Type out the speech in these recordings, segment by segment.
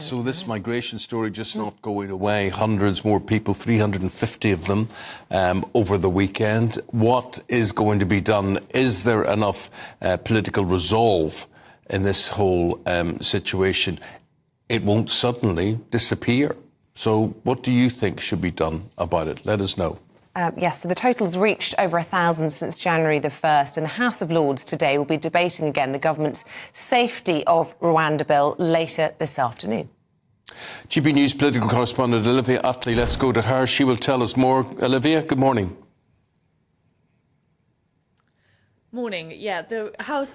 So this migration story just not going away. Hundreds more people, 350 of them over the weekend. What is going to be done? Is there enough political resolve in this whole situation? It won't suddenly disappear. So what do you think should be done about it? Let us know. Yes, so the total's reached over 1,000 since January the 1st, and the House of Lords today will be debating again the government's Safety of Rwanda bill later this afternoon. GB News political correspondent Olivia Utley, let's go to her. She will tell us more. Olivia, good morning. Morning. Yeah, the House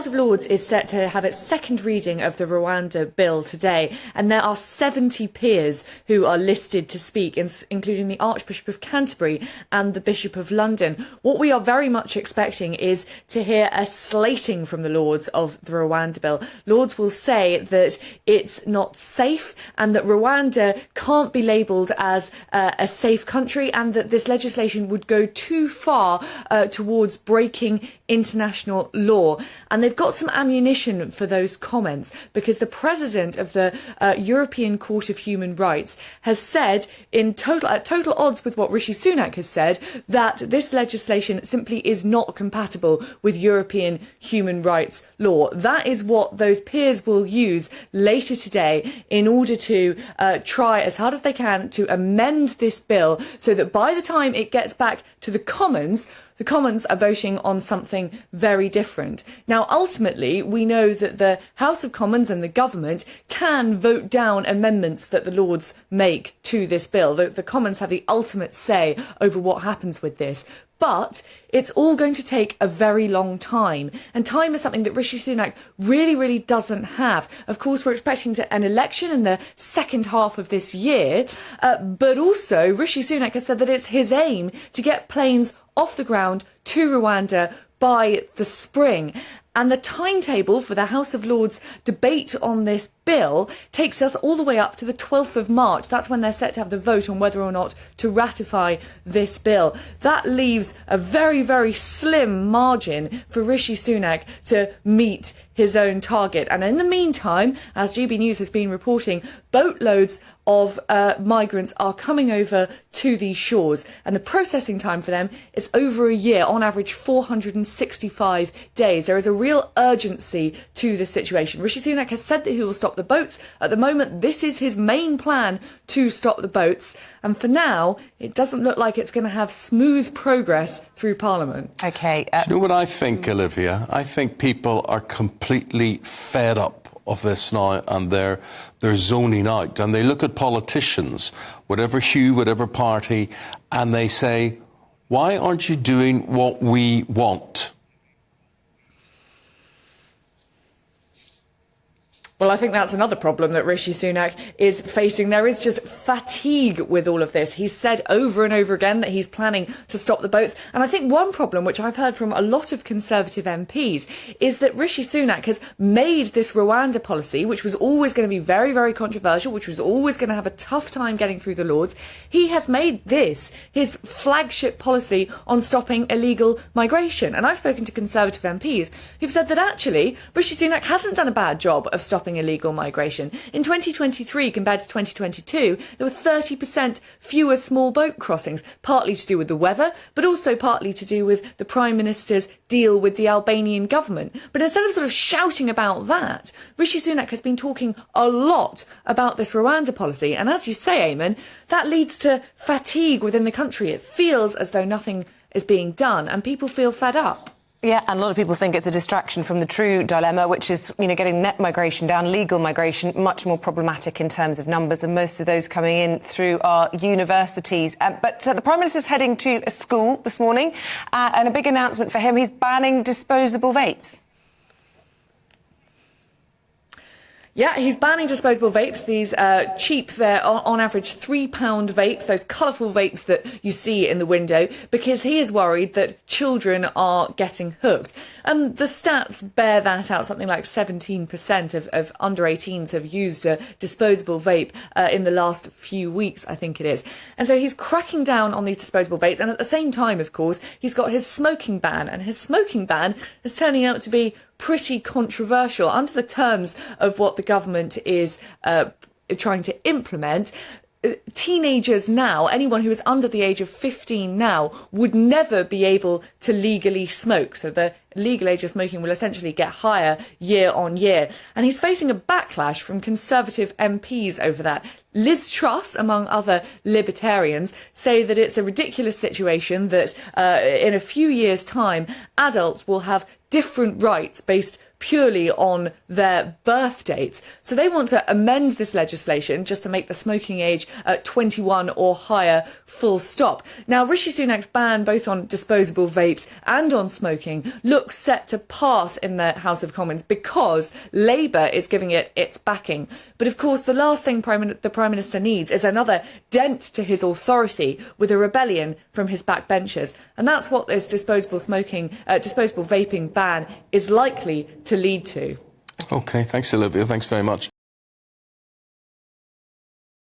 of Lords is set to have its second reading of the Rwanda bill today, and there are 70 peers who are listed to speak, including the Archbishop of Canterbury and the Bishop of London. What we are very much expecting is to hear a slating from the Lords of the Rwanda bill. Lords will say that it's not safe and that Rwanda can't be labelled as a safe country, and that this legislation would go too far towards breaking international law. And they've got some ammunition for those comments, because the president of the European Court of Human Rights has said, at total odds with what Rishi Sunak has said, that this legislation simply is not compatible with European human rights law. That is what those peers will use later today in order to try as hard as they can to amend this bill, so that by the time it gets back to the Commons are voting on something very different. Now, ultimately, we know that the House of Commons and the government can vote down amendments that the Lords make to this bill. The Commons have the ultimate say over what happens with this. But it's all going to take a very long time. And time is something that Rishi Sunak really, really doesn't have. Of course, we're expecting an election in the second half of this year. But also, Rishi Sunak has said that it's his aim to get planes off the ground to Rwanda by the spring. And the timetable for the House of Lords debate on this bill takes us all the way up to the 12th of March. That's when they're set to have the vote on whether or not to ratify this bill. That leaves a very, very slim margin for Rishi Sunak to meet his own target. And in the meantime, as GB News has been reporting, boatloads of migrants are coming over to these shores, and the processing time for them is over a year, on average 465 days. There is a real urgency to this situation. Rishi Sunak has said that he will stop the boats. At the moment, this is his main plan, to stop the boats, and for now it doesn't look like it's going to have smooth progress through Parliament. OK. Do you know what I think, Olivia? I think people are completely fed up of this now, and they're zoning out, and they look at politicians, whatever hue, whatever party, and they say, why aren't you doing what we want? Well, I think that's another problem that Rishi Sunak is facing. There is just fatigue with all of this. He's said over and over again that he's planning to stop the boats. And I think one problem, which I've heard from a lot of Conservative MPs, is that Rishi Sunak has made this Rwanda policy, which was always going to be very, very controversial, which was always going to have a tough time getting through the Lords. He has made this his flagship policy on stopping illegal migration. And I've spoken to Conservative MPs who've said that actually Rishi Sunak hasn't done a bad job of stopping illegal migration. In 2023 compared to 2022, there were 30% fewer small boat crossings, partly to do with the weather, but also partly to do with the Prime Minister's deal with the Albanian government. But instead of sort of shouting about that, Rishi Sunak has been talking a lot about this Rwanda policy. And as you say, Eamon, that leads to fatigue within the country. It feels as though nothing is being done, and people feel fed up. Yeah, and a lot of people think it's a distraction from the true dilemma, which is, getting net migration down, legal migration, much more problematic in terms of numbers, and most of those coming in through our universities. But the Prime Minister's heading to a school this morning, and a big announcement for him. He's banning disposable vapes. Yeah, he's banning disposable vapes, these cheap, they're on average £3 vapes, those colourful vapes that you see in the window, because he is worried that children are getting hooked. And the stats bear that out. Something like 17% of under 18s have used a disposable vape in the last few weeks, I think it is. And so he's cracking down on these disposable vapes. And at the same time, of course, he's got his smoking ban. And his smoking ban is turning out to be pretty controversial. Under the terms of what the government is trying to implement, teenagers now, anyone who is under the age of 15 now, would never be able to legally smoke. So the legal age of smoking will essentially get higher year on year. And he's facing a backlash from Conservative MPs over that. Liz Truss, among other libertarians, say that it's a ridiculous situation that in a few years' time, adults will have different rights based purely on their birth dates. So they want to amend this legislation just to make the smoking age 21 or higher, full stop. Now, Rishi Sunak's ban both on disposable vapes and on smoking looks set to pass in the House of Commons because Labour is giving it its backing. But of course, the last thing the Prime Minister needs is another dent to his authority with a rebellion from his backbenchers. And that's what this disposable vaping ban is likely to lead to. OK, thanks, Olivia. Thanks very much.